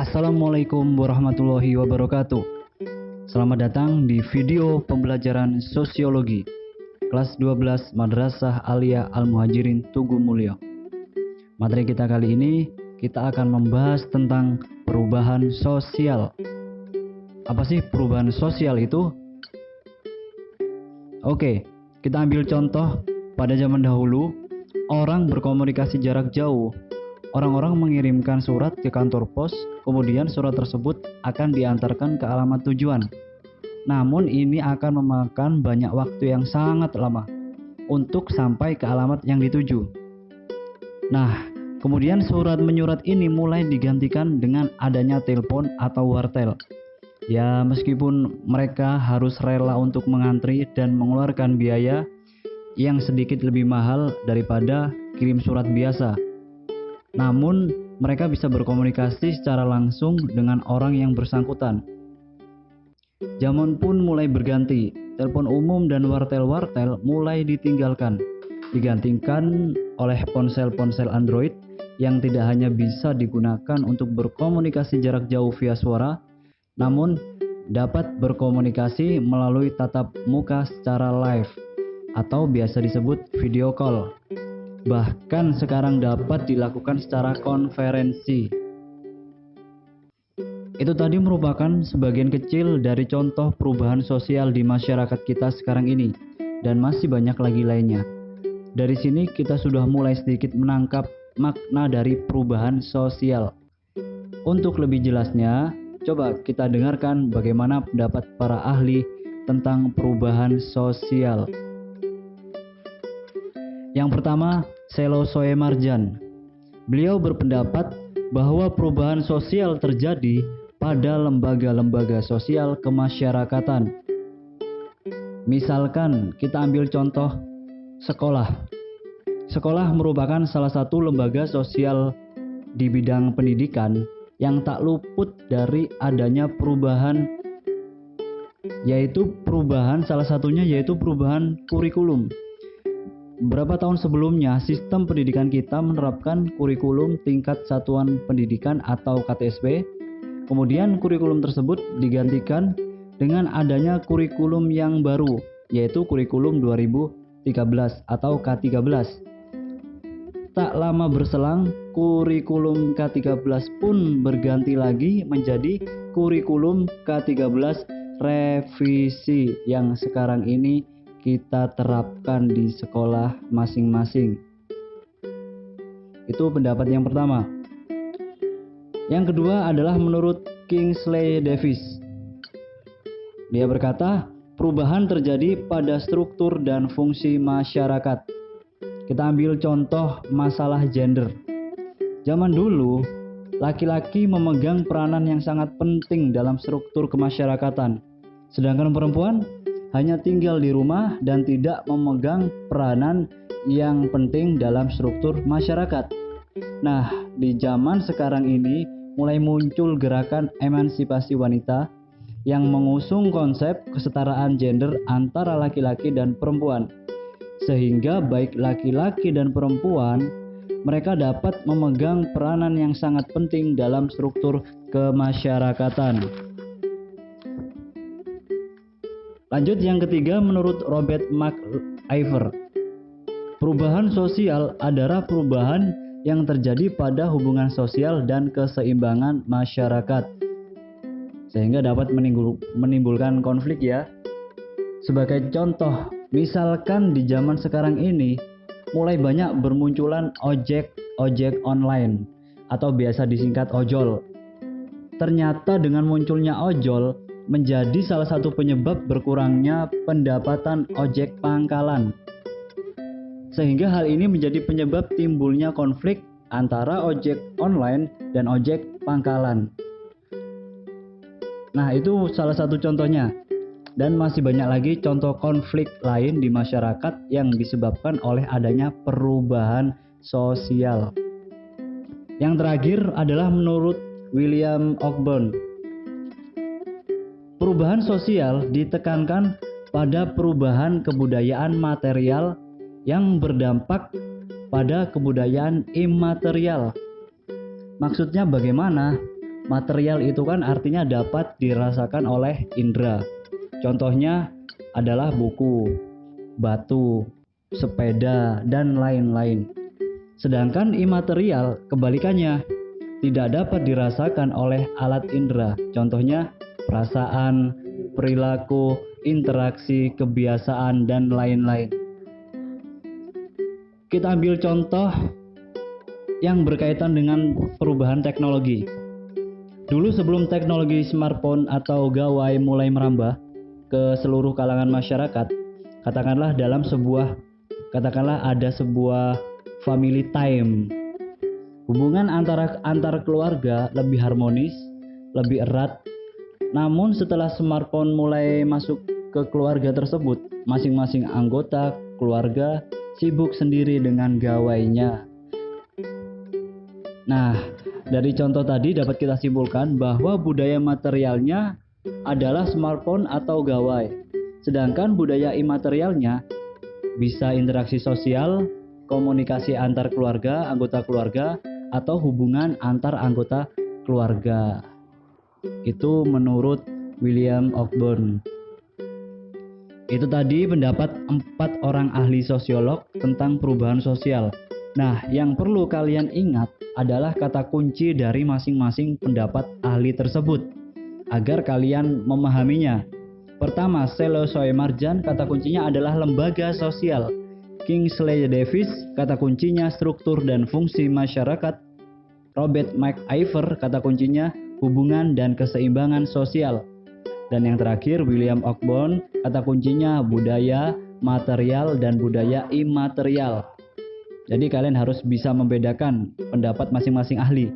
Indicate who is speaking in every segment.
Speaker 1: Assalamualaikum warahmatullahi wabarakatuh. Selamat datang di video pembelajaran sosiologi kelas 12 Madrasah Aliyah Al-Muhajirin Tugu Mulyo. Materi kita kali ini kita akan membahas tentang perubahan sosial. Apa sih perubahan sosial itu? Oke, kita ambil contoh pada zaman dahulu orang berkomunikasi jarak jauh. Orang-orang mengirimkan surat ke kantor pos, kemudian surat tersebut akan diantarkan ke alamat tujuan. Namun ini akan memakan banyak waktu yang sangat lama untuk sampai ke alamat yang dituju. Nah, kemudian surat menyurat ini mulai digantikan dengan adanya telepon atau wartel. Ya, meskipun mereka harus rela untuk mengantri dan mengeluarkan biaya yang sedikit lebih mahal daripada kirim surat biasa. Namun, mereka bisa berkomunikasi secara langsung dengan orang yang bersangkutan. Zaman pun mulai berganti, telepon umum dan wartel-wartel mulai ditinggalkan, digantikan oleh ponsel-ponsel Android yang tidak hanya bisa digunakan untuk berkomunikasi jarak jauh via suara, namun dapat berkomunikasi melalui tatap muka secara live atau biasa disebut video call. Bahkan sekarang dapat dilakukan secara konferensi. Itu tadi merupakan sebagian kecil dari contoh perubahan sosial di masyarakat kita sekarang ini, dan masih banyak lagi lainnya. Dari sini kita sudah mulai sedikit menangkap makna dari perubahan sosial. Untuk lebih jelasnya, coba kita dengarkan bagaimana pendapat para ahli tentang perubahan sosial. Yang pertama, Selo Soemarjan. Beliau berpendapat bahwa perubahan sosial terjadi pada lembaga-lembaga sosial kemasyarakatan. Misalkan kita ambil contoh sekolah. Sekolah merupakan salah satu lembaga sosial di bidang pendidikan yang tak luput dari adanya perubahan, salah satunya yaitu perubahan kurikulum. Beberapa tahun sebelumnya, sistem pendidikan kita menerapkan kurikulum tingkat satuan pendidikan atau KTSP. Kemudian kurikulum tersebut digantikan dengan adanya kurikulum yang baru, yaitu kurikulum 2013 atau K13. Tak lama berselang, kurikulum K13 pun berganti lagi menjadi kurikulum K13 revisi yang sekarang ini kita terapkan di sekolah masing-masing. Itu pendapat yang pertama. Yang kedua adalah menurut Kingsley Davis. Dia berkata, perubahan terjadi pada struktur dan fungsi masyarakat. Kita ambil contoh masalah gender. Zaman dulu, laki-laki memegang peranan yang sangat penting dalam struktur kemasyarakatan. Sedangkan perempuan hanya tinggal di rumah dan tidak memegang peranan yang penting dalam struktur masyarakat. Nah, di zaman sekarang ini mulai muncul gerakan emansipasi wanita yang mengusung konsep kesetaraan gender antara laki-laki dan perempuan. Sehingga baik laki-laki dan perempuan, mereka dapat memegang peranan yang sangat penting dalam struktur kemasyarakatan. Lanjut yang ketiga, menurut Robert McIver, perubahan sosial adalah perubahan yang terjadi pada hubungan sosial dan keseimbangan masyarakat, sehingga dapat menimbulkan konflik ya. Sebagai contoh, misalkan di zaman sekarang ini mulai banyak bermunculan ojek online atau biasa disingkat ojol. Ternyata dengan munculnya ojol menjadi salah satu penyebab berkurangnya pendapatan ojek pangkalan. Sehingga hal ini menjadi penyebab timbulnya konflik antara ojek online dan ojek pangkalan. Nah, itu salah satu contohnya. Dan masih banyak lagi contoh konflik lain di masyarakat yang disebabkan oleh adanya perubahan sosial. Yang terakhir adalah menurut William Ogburn. Perubahan sosial ditekankan pada perubahan kebudayaan material yang berdampak pada kebudayaan imaterial. Maksudnya bagaimana? Material itu kan artinya dapat dirasakan oleh indera. Contohnya adalah buku, batu, sepeda, dan lain-lain. Sedangkan imaterial kebalikannya, tidak dapat dirasakan oleh alat indera. Contohnya perasaan, perilaku, interaksi, kebiasaan, dan lain-lain. Kita ambil contoh yang berkaitan dengan perubahan teknologi. Dulu sebelum teknologi smartphone atau gawai mulai merambah ke seluruh kalangan masyarakat, katakanlah ada sebuah family time. Hubungan antar keluarga lebih harmonis, lebih erat. Namun setelah smartphone mulai masuk ke keluarga tersebut, masing-masing anggota keluarga sibuk sendiri dengan gawainya. Nah, dari contoh tadi dapat kita simpulkan bahwa budaya materialnya adalah smartphone atau gawai. Sedangkan budaya imaterialnya bisa interaksi sosial, komunikasi antar keluarga, anggota keluarga, atau hubungan antar anggota keluarga. Itu menurut William Ogburn. Itu tadi pendapat 4 orang ahli sosiolog tentang perubahan sosial. Nah, yang perlu kalian ingat adalah kata kunci dari masing-masing pendapat ahli tersebut agar kalian memahaminya. Pertama, Selesai Marjan, kata kuncinya adalah lembaga sosial. Kingsley Davis, kata kuncinya struktur dan fungsi masyarakat. Robert McIver, kata kuncinya hubungan dan keseimbangan sosial. Dan yang terakhir, William Ogburn, kata kuncinya budaya, material, dan budaya imaterial. Jadi kalian harus bisa membedakan pendapat masing-masing ahli.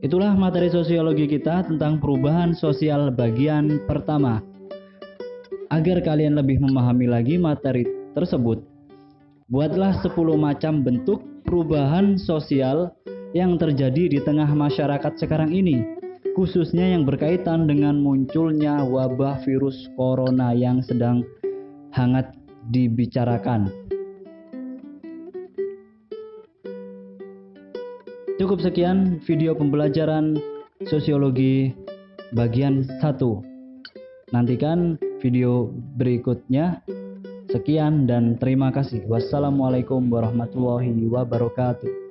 Speaker 1: Itulah materi sosiologi kita tentang perubahan sosial bagian pertama. Agar kalian lebih memahami lagi materi tersebut, buatlah 10 macam bentuk perubahan sosial yang terjadi di tengah masyarakat sekarang ini, khususnya yang berkaitan dengan munculnya wabah virus corona yang sedang hangat dibicarakan. Cukup sekian video pembelajaran sosiologi bagian 1. Nantikan video berikutnya. Sekian dan terima kasih. Wassalamualaikum warahmatullahi wabarakatuh.